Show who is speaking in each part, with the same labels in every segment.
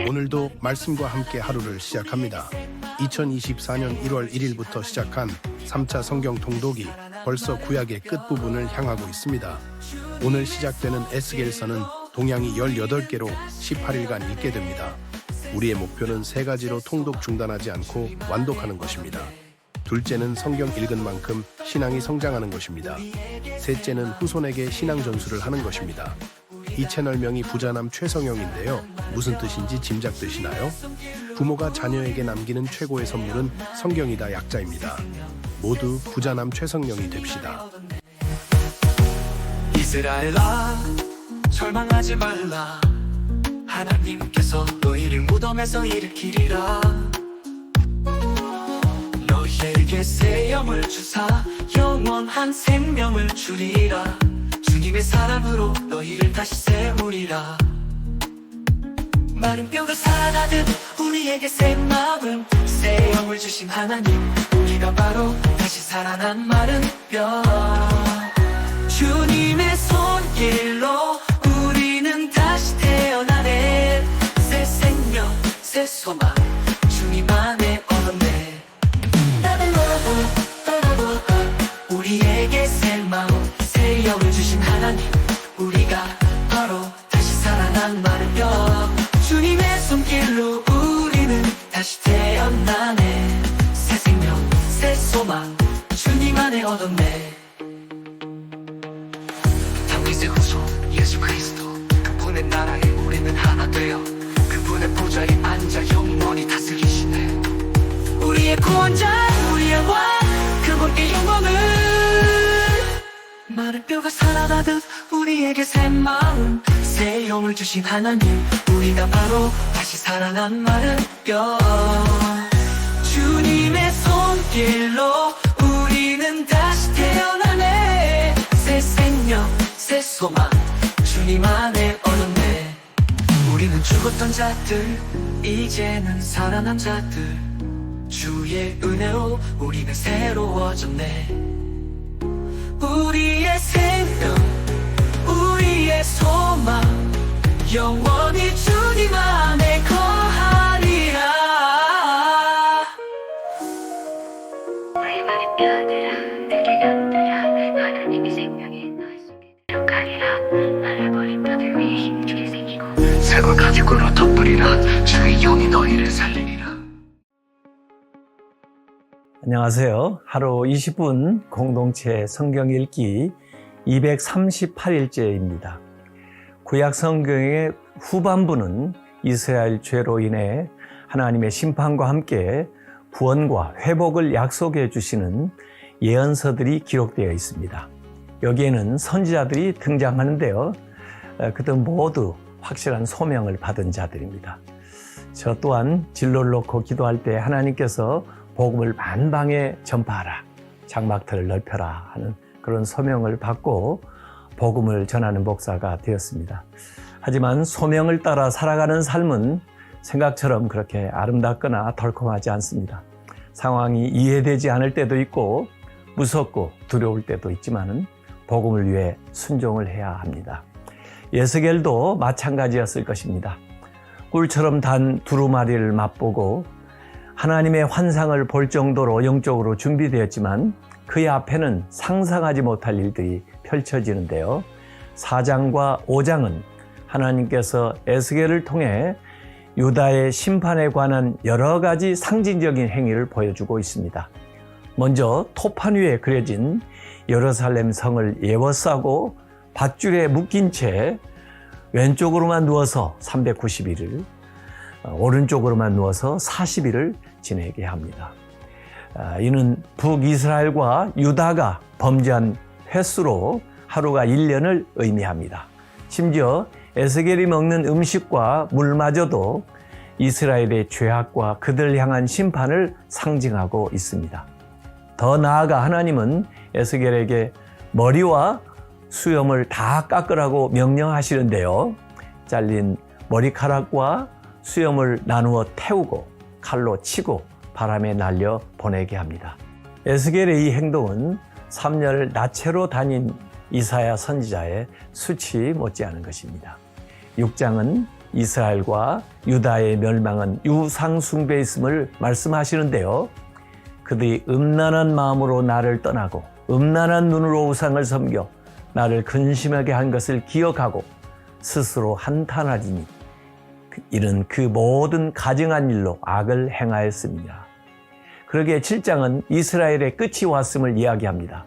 Speaker 1: 오늘도 말씀과 함께 하루를 시작합니다. 2024년 1월 1일부터 시작한 3차 성경 통독이 벌써 구약의 끝부분을 향하고 있습니다. 오늘 시작되는 에스겔서는 동향이 18개로 18일간 읽게 됩니다. 우리의 목표는 3가지로 통독 중단하지 않고 완독하는 것입니다. 둘째는 성경 읽은 만큼 신앙이 성장하는 것입니다. 셋째는 후손에게 신앙 전수를 하는 것입니다. 이 채널명이 부자남 최성영인데요. 무슨 뜻인지 짐작되시나요? 부모가 자녀에게 남기는 최고의 선물은 성경이다 약자입니다. 모두 부자남 최성영이 됩시다.
Speaker 2: 이스라엘아, 절망하지 말라. 하나님께서 너희를 무덤에서 일으키리라. 너희에게 새 영을 주사 영원한 생명을 주리라. 주님의 사랑으로 너희를 다시 세우리라. 마른 뼈가 살아나듯 우리에게 새 마음, 새 영을 주신 하나님, 우리가 바로 다시 살아난 마른 뼈. 주님의 손길로 우리는 다시 태어나네. 새 생명, 새 소망, 주님 안에 얻었네. 우리에게 새 마음, 새 영을 주신 하나님, 우리가 바로 다시 살아난 마른 뼈. 주님의 손길로 우리는 다시 태어나네. 새 생명, 새 소망, 주님 안에 얻었네. 다윗의 후손 예수 그리스도, 그분의 나라에 우리는 하나 되어 그분의 보좌에 앉아 영원히 다스리시네. 우리의 구원자, 우리의 왕, 그분께 영광을. 마른 뼈가 살아나듯 우리에게 새 마음, 새 영을 주신 하나님, 우리가 바로 다시 살아난 마른 뼈. 주님의 손길로 우리는 다시 태어나네. 새 생명, 새 소망, 주님 안에 얻었네. 우리는 죽었던 자들, 이제는 살아난 자들, 주의 은혜로 우리는 새로워졌네. 우리의 생명, 우리의 소망, 영원히 주님 안에 거하리라.
Speaker 3: 우리 마른 뼈들아 내게 곁들여 하나님의 생명이 너희 속에 들어가리라. 나를 버린 뼈들 위에 힘주게 생기고
Speaker 2: 새걸 가죽으로 덮으리라. 주의 영이 너희를 살리리라.
Speaker 4: 안녕하세요. 하루 20분 공동체 성경 읽기 238일째입니다. 구약 성경의 후반부는 이스라엘 죄로 인해 하나님의 심판과 함께 구원과 회복을 약속해 주시는 예언서들이 기록되어 있습니다. 여기에는 선지자들이 등장하는데요. 그들 모두 확실한 소명을 받은 자들입니다. 저 또한 진로를 놓고 기도할 때 하나님께서 복음을 만방에 전파하라, 장막터를 넓혀라 하는 그런 소명을 받고 복음을 전하는 목사가 되었습니다. 하지만 소명을 따라 살아가는 삶은 생각처럼 그렇게 아름답거나 덜컹하지 않습니다. 상황이 이해되지 않을 때도 있고 무섭고 두려울 때도 있지만 복음을 위해 순종을 해야 합니다. 에스겔도 마찬가지였을 것입니다. 꿀처럼 단 두루마리를 맛보고 하나님의 환상을 볼 정도로 영적으로 준비되었지만 그의 앞에는 상상하지 못할 일들이 펼쳐지는데요. 4장과 5장은 하나님께서 에스겔을 통해 유다의 심판에 관한 여러 가지 상징적인 행위를 보여주고 있습니다. 먼저 토판 위에 그려진 예루살렘 성을 예워싸고 밧줄에 묶인 채 왼쪽으로만 누워서 390일을, 오른쪽으로만 누워서 40일을 지내게 합니다. 이는 북이스라엘과 유다가 범죄한 횟수로 하루가 1년을 의미합니다. 심지어 에스겔이 먹는 음식과 물마저도 이스라엘의 죄악과 그들을 향한 심판을 상징하고 있습니다. 더 나아가 하나님은 에스겔에게 머리와 수염을 다 깎으라고 명령하시는데요. 잘린 머리카락과 수염을 나누어 태우고 칼로 치고 바람에 날려 보내게 합니다. 에스겔의 이 행동은 3년을 나체로 다닌 이사야 선지자의 수치 못지않은 것입니다. 6장은 이스라엘과 유다의 멸망은 유상숭배에 있음을 말씀하시는데요. 그들이 음란한 마음으로 나를 떠나고 음란한 눈으로 우상을 섬겨 나를 근심하게 한 것을 기억하고 스스로 한탄하리니 이는 그 모든 가증한 일로 악을 행하였습니다. 그러기에 7장은 이스라엘의 끝이 왔음을 이야기합니다.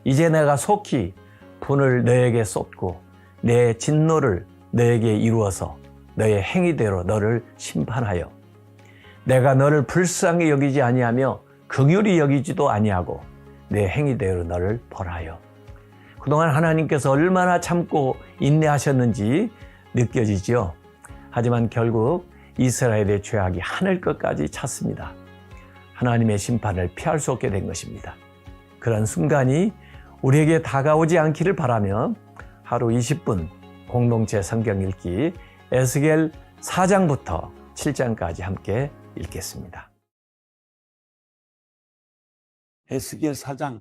Speaker 4: 이제 내가 속히 분을 너에게 쏟고 내 진노를 너에게 이루어서 너의 행위대로 너를 심판하여 내가 너를 불쌍히 여기지 아니하며 긍휼히 여기지도 아니하고 내 행위대로 너를 벌하여. 그동안 하나님께서 얼마나 참고 인내하셨는지 느껴지죠. 하지만 결국 이스라엘의 죄악이 하늘 끝까지 찼습니다. 하나님의 심판을 피할 수 없게 된 것입니다. 그런 순간이 우리에게 다가오지 않기를 바라며 하루 20분 공동체 성경 읽기 에스겔 4장부터 7장까지 함께 읽겠습니다.
Speaker 5: 에스겔 4장.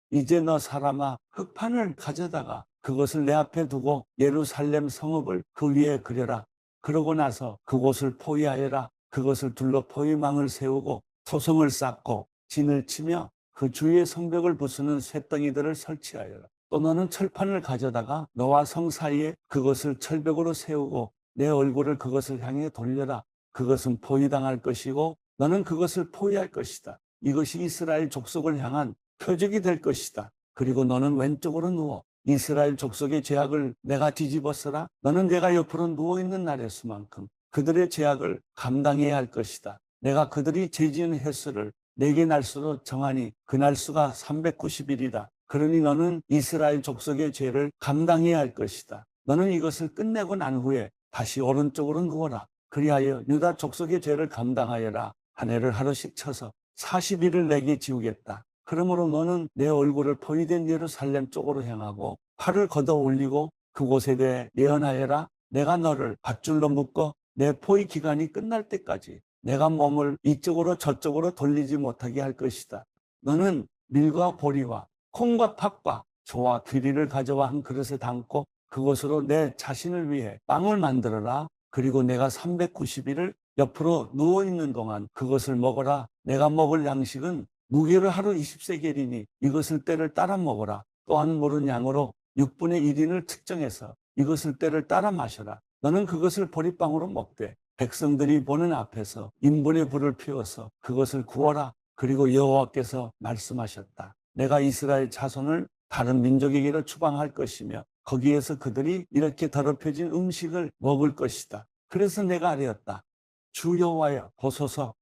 Speaker 5: 이제 너 사람아, 흙판을 가져다가 그것을 내 앞에 두고 예루살렘 성읍을 그 위에 그려라. 그러고 나서 그곳을 포위하여라. 그것을 둘러 포위망을 세우고 토성을 쌓고 진을 치며 그 주위에 성벽을 부수는 쇳덩이들을 설치하여라. 또 너는 철판을 가져다가 너와 성 사이에 그것을 철벽으로 세우고 내 얼굴을 그것을 향해 돌려라. 그것은 포위당할 것이고 너는 그것을 포위할 것이다. 이것이 이스라엘 족속을 향한 표적이 될 것이다. 그리고 너는 왼쪽으로 누워 이스라엘 족속의 죄악을 내가 뒤집어서라. 너는 내가 옆으로 누워있는 날의 수만큼 그들의 죄악을 감당해야 할 것이다. 내가 그들이 죄지은 횟수를 네개 날수로 정하니 그 날수가 390일이다. 그러니 너는 이스라엘 족속의 죄를 감당해야 할 것이다. 너는 이것을 끝내고 난 후에 다시 오른쪽으로 누워라. 그리하여 유다 족속의 죄를 감당하여라. 한 해를 하루씩 쳐서 40일을 내게 지우겠다. 그러므로 너는 내 얼굴을 포위된 예루살렘 쪽으로 향하고 팔을 걷어 올리고 그곳에 대해 예언하여라. 내가 너를 밧줄로 묶어 내 포위 기간이 끝날 때까지 내가 몸을 이쪽으로 저쪽으로 돌리지 못하게 할 것이다. 너는 밀과 보리와 콩과 팥과 조와 귀리를 가져와 한 그릇에 담고 그것으로 내 자신을 위해 빵을 만들어라. 그리고 내가 390일을 옆으로 누워있는 동안 그것을 먹어라. 내가 먹을 양식은 무게로 하루 20세겔이니 이것을 때를 따라 먹어라. 또한 모른 양으로 6분의 1인을 측정해서 이것을 때를 따라 마셔라. 너는 그것을 보리빵으로 먹되 백성들이 보는 앞에서 인분의 불을 피워서 그것을 구워라. 그리고 여호와께서 말씀하셨다. 내가 이스라엘 자손을 다른 민족에게로 추방할 것이며 거기에서 그들이 이렇게 더럽혀진 음식을 먹을 것이다. 그래서 내가 아뢰었다. 주 여호와여 보소서.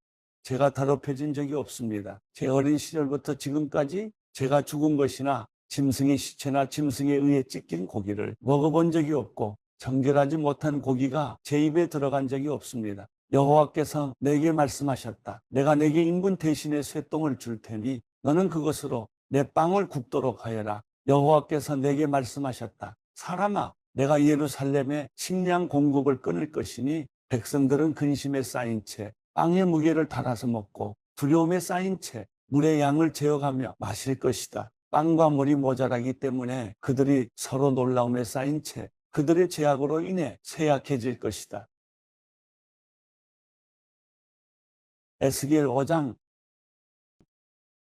Speaker 5: 제가 더럽혀진 적이 없습니다. 제 어린 시절부터 지금까지 제가 죽은 것이나 짐승의 시체나 짐승에 의해 찢긴 고기를 먹어본 적이 없고 정결하지 못한 고기가 제 입에 들어간 적이 없습니다. 여호와께서 내게 말씀하셨다. 내가 내게 인분 대신에 쇠똥을 줄 테니 너는 그것으로 내 빵을 굽도록 하여라. 여호와께서 내게 말씀하셨다. 사람아, 내가 예루살렘에 식량 공급을 끊을 것이니 백성들은 근심에 쌓인 채 빵의 무게를 달아서 먹고 두려움에 쌓인 채 물의 양을 재어가며 마실 것이다. 빵과 물이 모자라기 때문에 그들이 서로 놀라움에 쌓인 채 그들의 죄악으로 인해 쇠약해질 것이다. 에스겔 5장.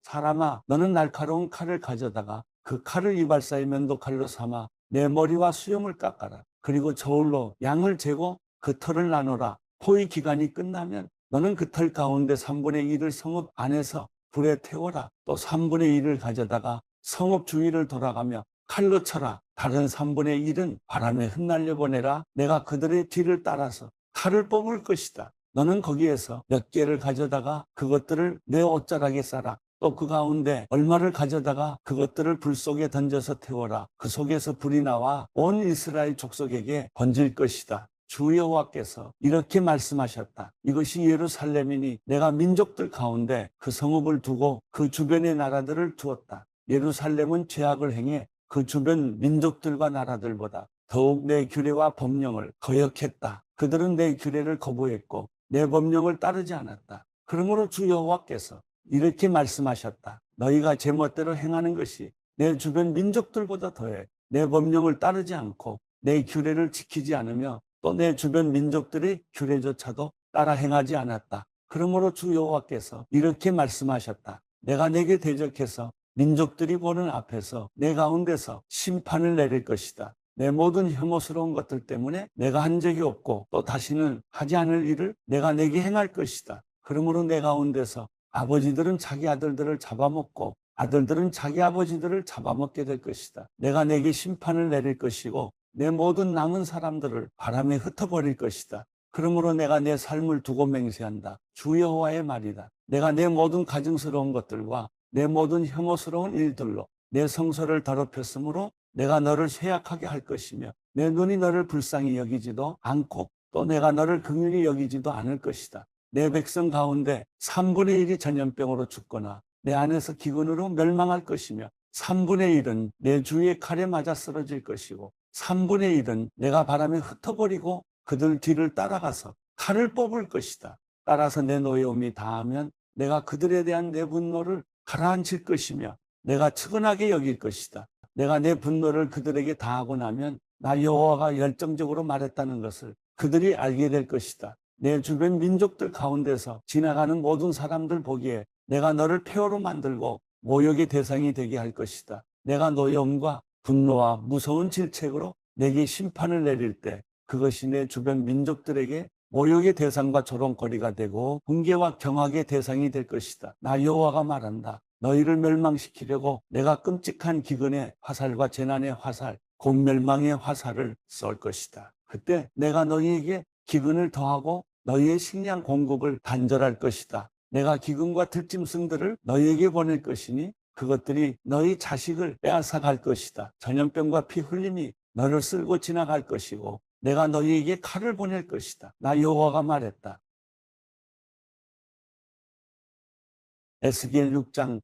Speaker 5: 사람아, 너는 날카로운 칼을 가져다가 그 칼을 이발사의 면도칼로 삼아 내 머리와 수염을 깎아라. 그리고 저울로 양을 재고 그 털을 나누라. 포위 기간이 끝나면 너는 그 털 가운데 3분의 1을 성읍 안에서 불에 태워라. 또 3분의 1을 가져다가 성읍 주위를 돌아가며 칼로 쳐라. 다른 3분의 1은 바람에 흩날려 보내라. 내가 그들의 뒤를 따라서 칼을 뽑을 것이다. 너는 거기에서 몇 개를 가져다가 그것들을 내 옷자락에 싸라. 또 그 가운데 얼마를 가져다가 그것들을 불 속에 던져서 태워라. 그 속에서 불이 나와 온 이스라엘 족속에게 번질 것이다. 주 여호와께서 이렇게 말씀하셨다. 이것이 예루살렘이니 내가 민족들 가운데 그 성읍을 두고 그 주변의 나라들을 두었다. 예루살렘은 죄악을 행해 그 주변 민족들과 나라들보다 더욱 내 규례와 법령을 거역했다. 그들은 내 규례를 거부했고 내 법령을 따르지 않았다. 그러므로 주 여호와께서 이렇게 말씀하셨다. 너희가 제멋대로 행하는 것이 내 주변 민족들보다 더해 내 법령을 따르지 않고 내 규례를 지키지 않으며 또 내 주변 민족들의 규례조차도 따라 행하지 않았다. 그러므로 주 여호와께서 이렇게 말씀하셨다. 내가 내게 대적해서 민족들이 보는 앞에서 내 가운데서 심판을 내릴 것이다. 내 모든 혐오스러운 것들 때문에 내가 한 적이 없고 또 다시는 하지 않을 일을 내가 내게 행할 것이다. 그러므로 내 가운데서 아버지들은 자기 아들들을 잡아먹고 아들들은 자기 아버지들을 잡아먹게 될 것이다. 내가 내게 심판을 내릴 것이고 내 모든 남은 사람들을 바람에 흩어버릴 것이다. 그러므로 내가 내 삶을 두고 맹세한다. 주 여호와의 말이다. 내가 내 모든 가증스러운 것들과 내 모든 혐오스러운 일들로 내 성소를 더럽혔으므로 내가 너를 쇠약하게 할 것이며 내 눈이 너를 불쌍히 여기지도 않고 또 내가 너를 긍휼히 여기지도 않을 것이다. 내 백성 가운데 3분의 1이 전염병으로 죽거나 내 안에서 기근으로 멸망할 것이며 3분의 1은 내 주위의 칼에 맞아 쓰러질 것이고 3분의 1은 내가 바람에 흩어버리고 그들 뒤를 따라가서 칼을 뽑을 것이다. 따라서 내 노여움이 다하면 내가 그들에 대한 내 분노를 가라앉힐 것이며 내가 측은하게 여길 것이다. 내가 내 분노를 그들에게 다하고 나면 나 여호와가 열정적으로 말했다는 것을 그들이 알게 될 것이다. 내 주변 민족들 가운데서 지나가는 모든 사람들 보기에 내가 너를 폐허로 만들고 모욕의 대상이 되게 할 것이다. 내가 노여움과 분노와 무서운 질책으로 내게 심판을 내릴 때 그것이 내 주변 민족들에게 모욕의 대상과 조롱거리가 되고 붕괴와 경악의 대상이 될 것이다. 나 여호와가 말한다. 너희를 멸망시키려고 내가 끔찍한 기근의 화살과 재난의 화살, 곧 멸망의 화살을 쏠 것이다. 그때 내가 너희에게 기근을 더하고 너희의 식량 공급을 단절할 것이다. 내가 기근과 들짐승들을 너희에게 보낼 것이니 그것들이 너희 자식을 빼앗아갈 것이다. 전염병과 피 흘림이 너를 쓸고 지나갈 것이고 내가 너희에게 칼을 보낼 것이다. 나 여호와가 말했다. 에스겔 6장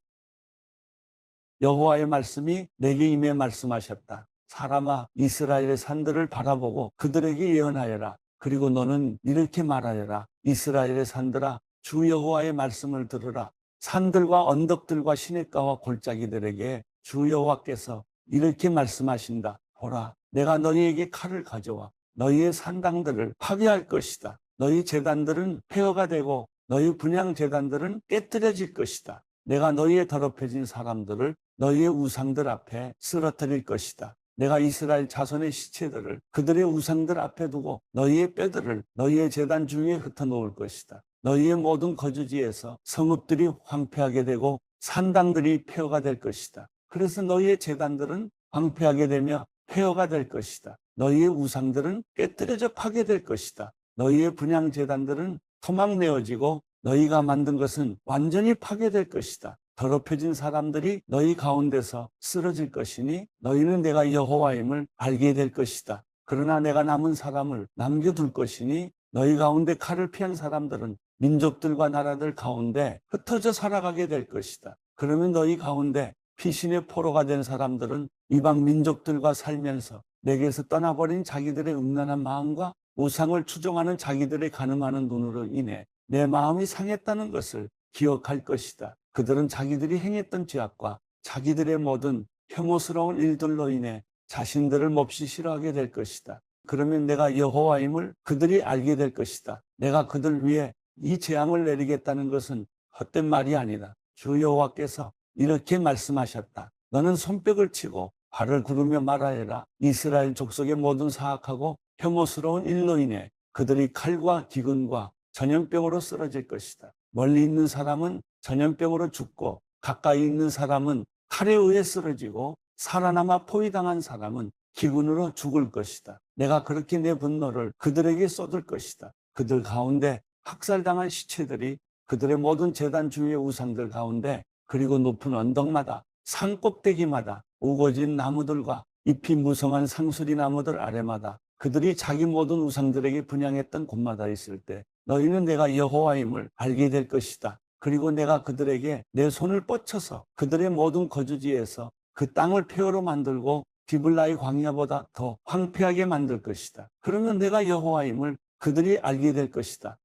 Speaker 5: 여호와의 말씀이 내게 임해 말씀하셨다. 사람아, 이스라엘의 산들을 바라보고 그들에게 예언하여라. 그리고 너는 이렇게 말하여라. 이스라엘의 산들아, 주 여호와의 말씀을 들으라. 산들과 언덕들과 시냇가와 골짜기들에게 주 여호와께서 이렇게 말씀하신다. 보라, 내가 너희에게 칼을 가져와 너희의 산당들을 파괴할 것이다. 너희 제단들은 폐허가 되고 너희 분향 제단들은 깨뜨려질 것이다. 내가 너희의 더럽혀진 사람들을 너희의 우상들 앞에 쓰러뜨릴 것이다. 내가 이스라엘 자손의 시체들을 그들의 우상들 앞에 두고 너희의 뼈들을 너희의 제단 중에 흩어놓을 것이다. 너희의 모든 거주지에서 성읍들이 황폐하게 되고 산당들이 폐허가 될 것이다. 그래서 너희의 제단들은 황폐하게 되며 폐허가 될 것이다. 너희의 우상들은 깨뜨려져 파괴될 것이다. 너희의 분향 제단들은 토막내어지고 너희가 만든 것은 완전히 파괴될 것이다. 더럽혀진 사람들이 너희 가운데서 쓰러질 것이니 너희는 내가 여호와임을 알게 될 것이다. 그러나 내가 남은 사람을 남겨둘 것이니 너희 가운데 칼을 피한 사람들은 민족들과 나라들 가운데 흩어져 살아가게 될 것이다. 그러면 너희 가운데 피신의 포로가 된 사람들은 이방 민족들과 살면서 내게서 떠나버린 자기들의 음란한 마음과 우상을 추종하는 자기들의 가늠하는 눈으로 인해 내 마음이 상했다는 것을 기억할 것이다. 그들은 자기들이 행했던 죄악과 자기들의 모든 혐오스러운 일들로 인해 자신들을 몹시 싫어하게 될 것이다. 그러면 내가 여호와임을 그들이 알게 될 것이다. 내가 그들 위해 이 재앙을 내리겠다는 것은 헛된 말이 아니다. 주 여호와께서 이렇게 말씀하셨다. 너는 손뼉을 치고 발을 구르며 말하여라. 이스라엘 족속의 모든 사악하고 혐오스러운 일로 인해 그들이 칼과 기근과 전염병으로 쓰러질 것이다. 멀리 있는 사람은 전염병으로 죽고 가까이 있는 사람은 칼에 의해 쓰러지고 살아남아 포위당한 사람은 기근으로 죽을 것이다. 내가 그렇게 내 분노를 그들에게 쏟을 것이다. 그들 가운데 학살당한 시체들이 그들의 모든 제단 주위의 우상들 가운데 그리고 높은 언덕마다 산 꼭대기마다 우거진 나무들과 잎이 무성한 상수리 나무들 아래마다 그들이 자기 모든 우상들에게 분향했던 곳마다 있을 때 너희는 내가 여호와임을 알게 될 것이다. 그리고 내가 그들에게 내 손을 뻗쳐서 그들의 모든 거주지에서 그 땅을 폐허로 만들고 디블라의 광야보다 더 황폐하게 만들 것이다. 그러면 내가 여호와임을 그들이 알게 될 것이다.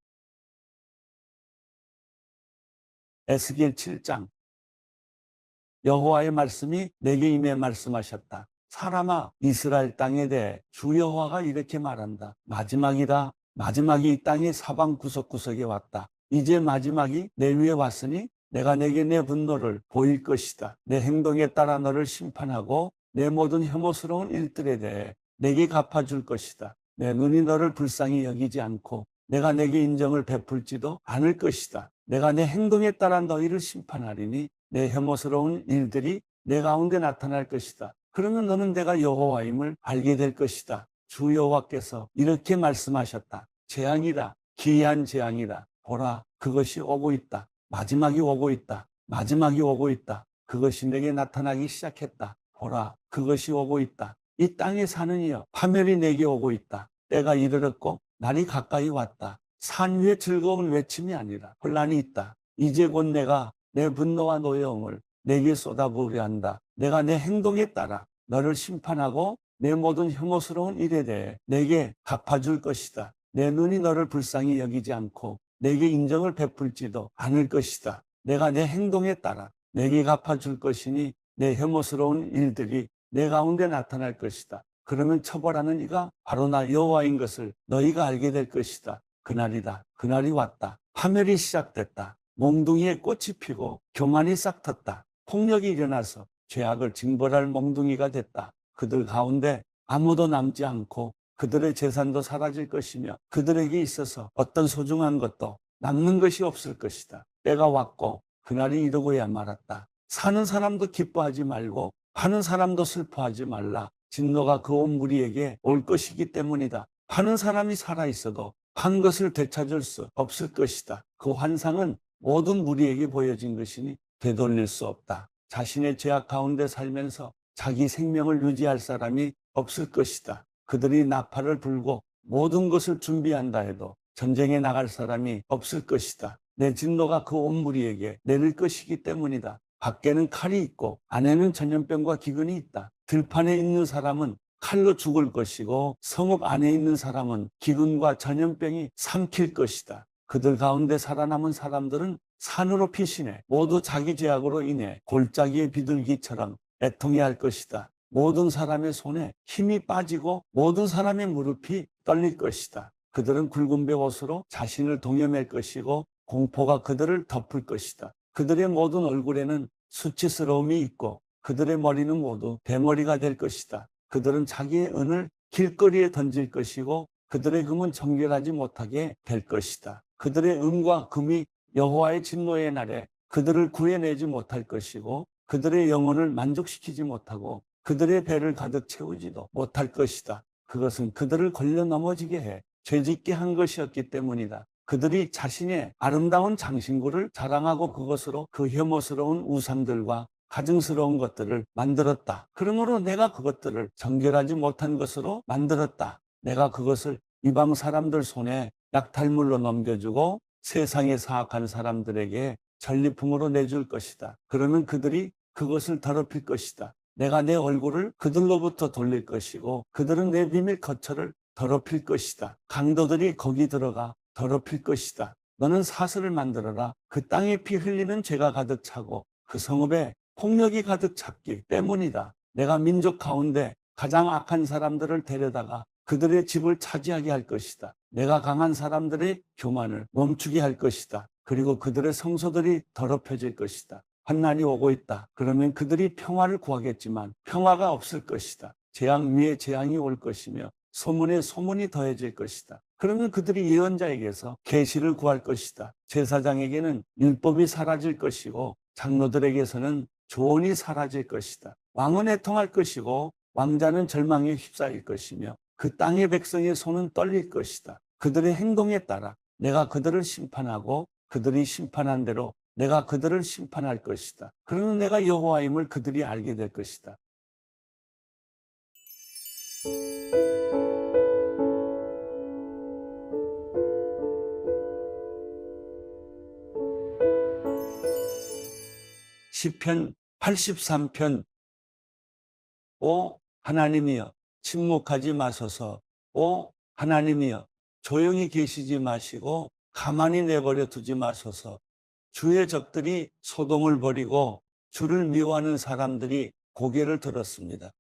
Speaker 5: 에스겔 7장 여호와의 말씀이 내게 임해 말씀하셨다. 사람아, 이스라엘 땅에 대해 주 여호와가 이렇게 말한다. 마지막이다. 마지막이 이 땅의 사방 구석구석에 왔다. 이제 마지막이 내 위에 왔으니 내가 내게 내 분노를 보일 것이다. 내 행동에 따라 너를 심판하고 내 모든 혐오스러운 일들에 대해 내게 갚아줄 것이다. 내 눈이 너를 불쌍히 여기지 않고 내가 내게 인정을 베풀지도 않을 것이다. 내가 내 행동에 따라 너희를 심판하리니 내 혐오스러운 일들이 내 가운데 나타날 것이다. 그러면 너는 내가 여호와임을 알게 될 것이다. 주 여호와께서 이렇게 말씀하셨다. 재앙이다. 기이한 재앙이다. 보라, 그것이 오고 있다. 마지막이 오고 있다. 마지막이 오고 있다. 그것이 내게 나타나기 시작했다. 보라, 그것이 오고 있다. 이 땅에 사는 이여, 파멸이 내게 오고 있다. 때가 이르렀고 날이 가까이 왔다. 산 위에 즐거운 외침이 아니라 혼란이 있다. 이제 곧 내가 내 분노와 노여움을 내게 쏟아부으려 한다. 내가 내 행동에 따라 너를 심판하고 내 모든 혐오스러운 일에 대해 내게 갚아줄 것이다. 내 눈이 너를 불쌍히 여기지 않고 내게 인정을 베풀지도 않을 것이다. 내가 내 행동에 따라 내게 갚아줄 것이니 내 혐오스러운 일들이 내 가운데 나타날 것이다. 그러면 처벌하는 이가 바로 나 여호와인 것을 너희가 알게 될 것이다. 그날이다. 그날이 왔다. 파멸이 시작됐다. 몽둥이에 꽃이 피고 교만이 싹 텄다. 폭력이 일어나서 죄악을 징벌할 몽둥이가 됐다. 그들 가운데 아무도 남지 않고 그들의 재산도 사라질 것이며 그들에게 있어서 어떤 소중한 것도 남는 것이 없을 것이다. 때가 왔고 그날이 이르고야 말았다. 사는 사람도 기뻐하지 말고 파는 사람도 슬퍼하지 말라. 진노가 그 온 무리에게 올 것이기 때문이다. 파는 사람이 살아있어도 판 것을 되찾을 수 없을 것이다. 그 환상은 모든 무리에게 보여진 것이니 되돌릴 수 없다. 자신의 죄악 가운데 살면서 자기 생명을 유지할 사람이 없을 것이다. 그들이 나팔을 불고 모든 것을 준비한다 해도 전쟁에 나갈 사람이 없을 것이다. 내 진노가 그 온 무리에게 내릴 것이기 때문이다. 밖에는 칼이 있고 안에는 전염병과 기근이 있다. 들판에 있는 사람은 칼로 죽을 것이고 성읍 안에 있는 사람은 기근과 전염병이 삼킬 것이다. 그들 가운데 살아남은 사람들은 산으로 피신해 모두 자기 죄악으로 인해 골짜기의 비둘기처럼 애통해할 것이다. 모든 사람의 손에 힘이 빠지고 모든 사람의 무릎이 떨릴 것이다. 그들은 굵은 베옷으로 자신을 동여맬 것이고 공포가 그들을 덮을 것이다. 그들의 모든 얼굴에는 수치스러움이 있고 그들의 머리는 모두 대머리가 될 것이다. 그들은 자기의 은을 길거리에 던질 것이고 그들의 금은 정결하지 못하게 될 것이다. 그들의 은과 금이 여호와의 진노의 날에 그들을 구해내지 못할 것이고 그들의 영혼을 만족시키지 못하고 그들의 배를 가득 채우지도 못할 것이다. 그것은 그들을 걸려 넘어지게 해 죄짓게 한 것이었기 때문이다. 그들이 자신의 아름다운 장신구를 자랑하고 그것으로 그 혐오스러운 우상들과 가증스러운 것들을 만들었다. 그러므로 내가 그것들을 정결하지 못한 것으로 만들었다. 내가 그것을 이방 사람들 손에 약탈물로 넘겨주고 세상에 사악한 사람들에게 전리품으로 내줄 것이다. 그러면 그들이 그것을 더럽힐 것이다. 내가 내 얼굴을 그들로부터 돌릴 것이고 그들은 내 비밀 거처를 더럽힐 것이다. 강도들이 거기 들어가 더럽힐 것이다. 너는 사슬을 만들어라. 그 땅에 피 흘리는 죄가 가득 차고 그 성읍에 폭력이 가득 찼기 때문이다. 내가 민족 가운데 가장 악한 사람들을 데려다가 그들의 집을 차지하게 할 것이다. 내가 강한 사람들의 교만을 멈추게 할 것이다. 그리고 그들의 성소들이 더럽혀질 것이다. 환난이 오고 있다. 그러면 그들이 평화를 구하겠지만 평화가 없을 것이다. 재앙 위에 재앙이 올 것이며 소문에 소문이 더해질 것이다. 그러면 그들이 예언자에게서 계시를 구할 것이다. 제사장에게는 율법이 사라질 것이고 장로들에게서는 조언이 사라질 것이다. 왕은 애통할 것이고 왕자는 절망에 휩싸일 것이며 그 땅의 백성의 손은 떨릴 것이다. 그들의 행동에 따라 내가 그들을 심판하고 그들이 심판한 대로 내가 그들을 심판할 것이다. 그러면 내가 여호와임을 그들이 알게 될 것이다. 시편 83편. 오 하나님이여 침묵하지 마소서. 오 하나님이여 조용히 계시지 마시고 가만히 내버려 두지 마소서. 주의 적들이 소동을 벌이고 주를 미워하는 사람들이 고개를 들었습니다.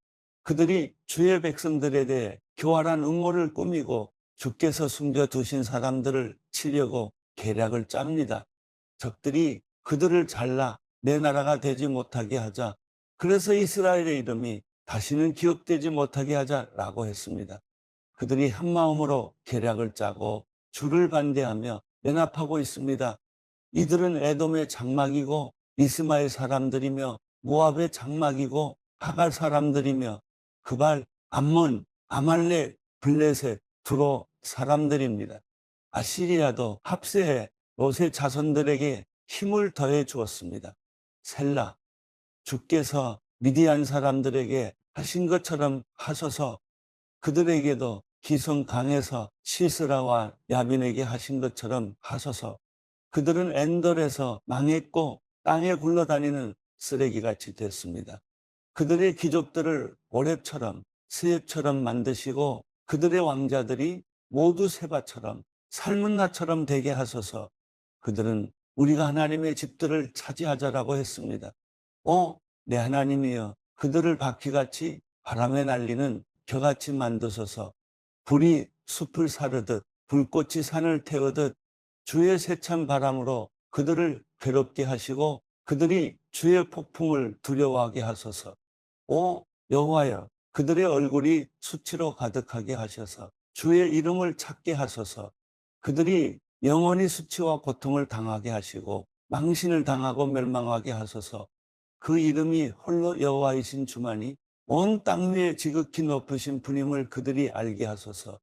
Speaker 5: 그들이 주의 백성들에 대해 교활한 음모를 꾸미고 주께서 숨겨두신 사람들을 치려고 계략을 짭니다. 적들이 그들을 잘라 내 나라가 되지 못하게 하자. 그래서 이스라엘의 이름이 다시는 기억되지 못하게 하자라고 했습니다. 그들이 한마음으로 계략을 짜고 주를 반대하며 연합하고 있습니다. 이들은 에돔의 장막이고 이스마엘 사람들이며 모압의 장막이고 하갈 사람들이며 그발, 암몬, 아말렉, 블레셋, 두로 사람들입니다. 아시리아도 합세해 롯의 자손들에게 힘을 더해 주었습니다. 셀라, 주께서 미디안 사람들에게 하신 것처럼 하소서. 그들에게도 기성 강에서 시스라와 야빈에게 하신 것처럼 하소서. 그들은 엔돌에서 망했고 땅에 굴러다니는 쓰레기같이 됐습니다. 그들의 귀족들을 오렙처럼 스엡처럼 만드시고 그들의 왕자들이 모두 세바처럼 삶은 나처럼 되게 하소서. 그들은 우리가 하나님의 집들을 차지하자라고 했습니다. 내 하나님이여, 그들을 바퀴같이 바람에 날리는 겨같이 만드소서. 불이 숲을 사르듯 불꽃이 산을 태우듯 주의 세찬 바람으로 그들을 괴롭게 하시고 그들이 주의 폭풍을 두려워하게 하소서. 여호와여, 그들의 얼굴이 수치로 가득하게 하셔서 주의 이름을 찾게 하소서. 그들이 영원히 수치와 고통을 당하게 하시고 망신을 당하고 멸망하게 하소서. 그 이름이 홀로 여호와이신 주만이 온 땅 위에 지극히 높으신 분임을 그들이 알게 하소서.